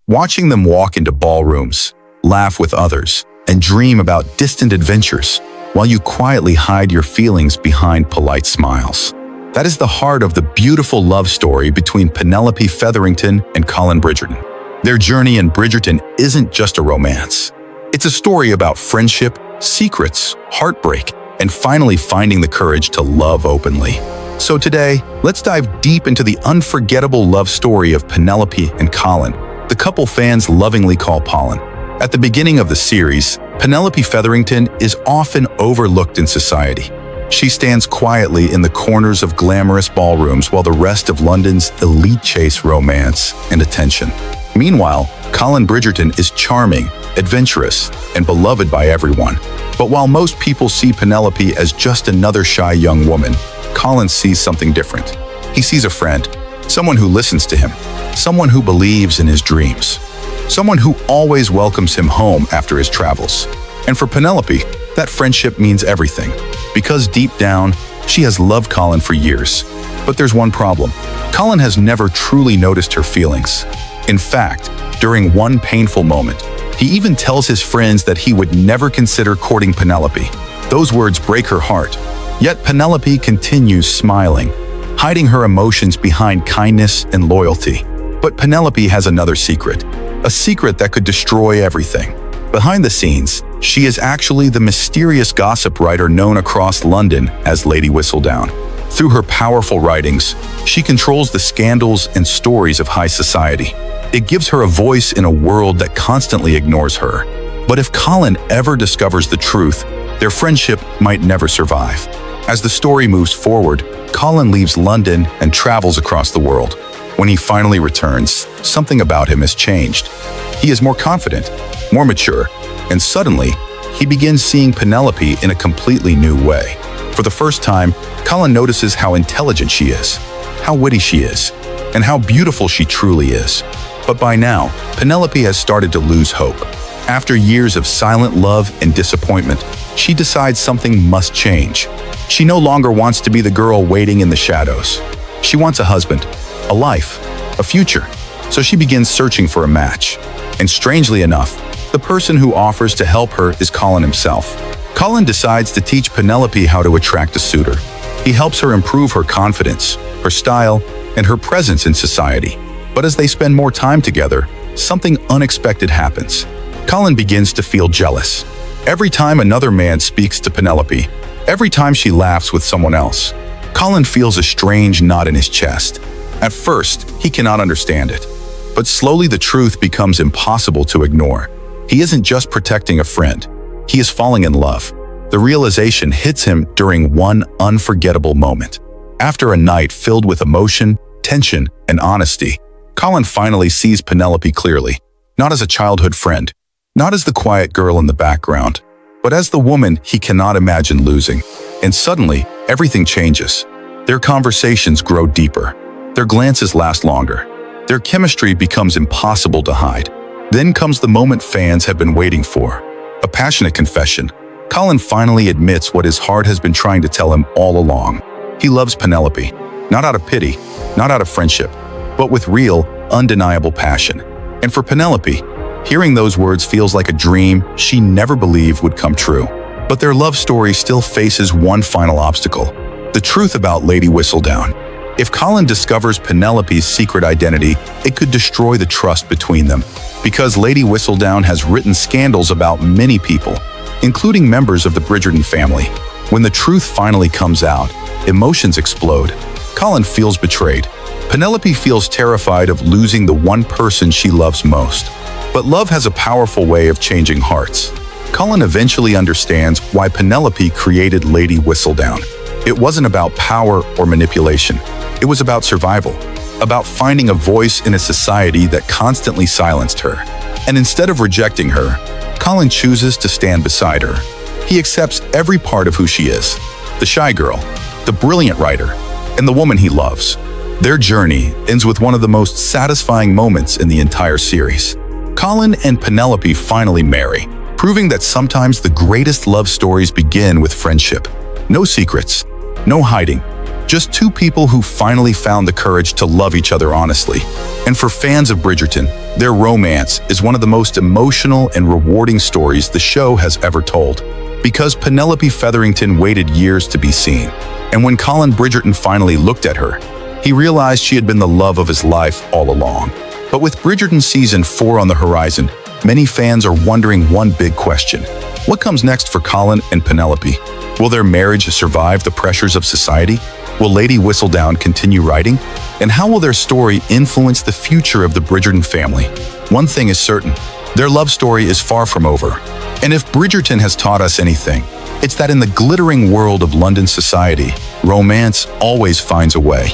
watching them walk into ballrooms, laugh with others, and dream about distant adventures, while you quietly hide your feelings behind polite smiles. That is the heart of the beautiful love story between Penelope Featherington and Colin Bridgerton. Their journey in Bridgerton isn't just a romance. It's a story about friendship, secrets, heartbreak, and finally finding the courage to love openly. So today, let's dive deep into the unforgettable love story of Penelope and Colin, the couple fans lovingly call Pollen. At the beginning of the series, Penelope Featherington is often overlooked in society. She stands quietly in the corners of glamorous ballrooms while the rest of London's elite chase romance and attention. Meanwhile, Colin Bridgerton is charming, adventurous, and beloved by everyone. But while most people see Penelope as just another shy young woman, Colin sees something different. He sees a friend, someone who listens to him, someone who believes in his dreams, someone who always welcomes him home after his travels. And for Penelope, that friendship means everything, because deep down, she has loved Colin for years. But there's one problem. Colin has never truly noticed her feelings. In fact, during one painful moment, he even tells his friends that he would never consider courting Penelope. Those words break her heart. Yet Penelope continues smiling, hiding her emotions behind kindness and loyalty. But Penelope has another secret, a secret that could destroy everything. Behind the scenes, she is actually the mysterious gossip writer known across London as Lady Whistledown. Through her powerful writings, she controls the scandals and stories of high society. It gives her a voice in a world that constantly ignores her. But if Colin ever discovers the truth, their friendship might never survive. As the story moves forward, Colin leaves London and travels across the world. When he finally returns, something about him has changed. He is more confident, more mature, and suddenly, he begins seeing Penelope in a completely new way. For the first time, Colin notices how intelligent she is, how witty she is, and how beautiful she truly is. But by now, Penelope has started to lose hope. After years of silent love and disappointment, she decides something must change. She no longer wants to be the girl waiting in the shadows. She wants a husband, a life, a future. So she begins searching for a match. And strangely enough, the person who offers to help her is Colin himself. Colin decides to teach Penelope how to attract a suitor. He helps her improve her confidence, her style, and her presence in society. But as they spend more time together, something unexpected happens. Colin begins to feel jealous. Every time another man speaks to Penelope, every time she laughs with someone else, Colin feels a strange knot in his chest. At first, he cannot understand it. But slowly the truth becomes impossible to ignore. He isn't just protecting a friend. He is falling in love. The realization hits him during one unforgettable moment. After a night filled with emotion, tension, and honesty, Colin finally sees Penelope clearly, not as a childhood friend, not as the quiet girl in the background, but as the woman he cannot imagine losing. And suddenly, everything changes. Their conversations grow deeper. Their glances last longer. Their chemistry becomes impossible to hide. Then comes the moment fans have been waiting for. A passionate confession. Colin finally admits what his heart has been trying to tell him all along. He loves Penelope, not out of pity, not out of friendship, but with real, undeniable passion. And for Penelope, hearing those words feels like a dream she never believed would come true. But their love story still faces one final obstacle: the truth about Lady Whistledown. If Colin discovers Penelope's secret identity, it could destroy the trust between them, because Lady Whistledown has written scandals about many people, including members of the Bridgerton family. When the truth finally comes out, emotions explode. Colin feels betrayed. Penelope feels terrified of losing the one person she loves most. But love has a powerful way of changing hearts. Colin eventually understands why Penelope created Lady Whistledown. It wasn't about power or manipulation. It was about survival, about finding a voice in a society that constantly silenced her. And instead of rejecting her, Colin chooses to stand beside her. He accepts every part of who she is: the shy girl, the brilliant writer, and the woman he loves. Their journey ends with one of the most satisfying moments in the entire series. Colin and Penelope finally marry, proving that sometimes the greatest love stories begin with friendship. No secrets, no hiding, Just two people who finally found the courage to love each other honestly. And for fans of Bridgerton, their romance is one of the most emotional and rewarding stories the show has ever told. Because Penelope Featherington waited years to be seen. And when Colin Bridgerton finally looked at her, he realized she had been the love of his life all along. But with Bridgerton Season 4 on the horizon, many fans are wondering one big question. What comes next for Colin and Penelope? Will their marriage survive the pressures of society? Will Lady Whistledown continue writing? And how will their story influence the future of the Bridgerton family? One thing is certain, their love story is far from over. And if Bridgerton has taught us anything, it's that in the glittering world of London society, romance always finds a way.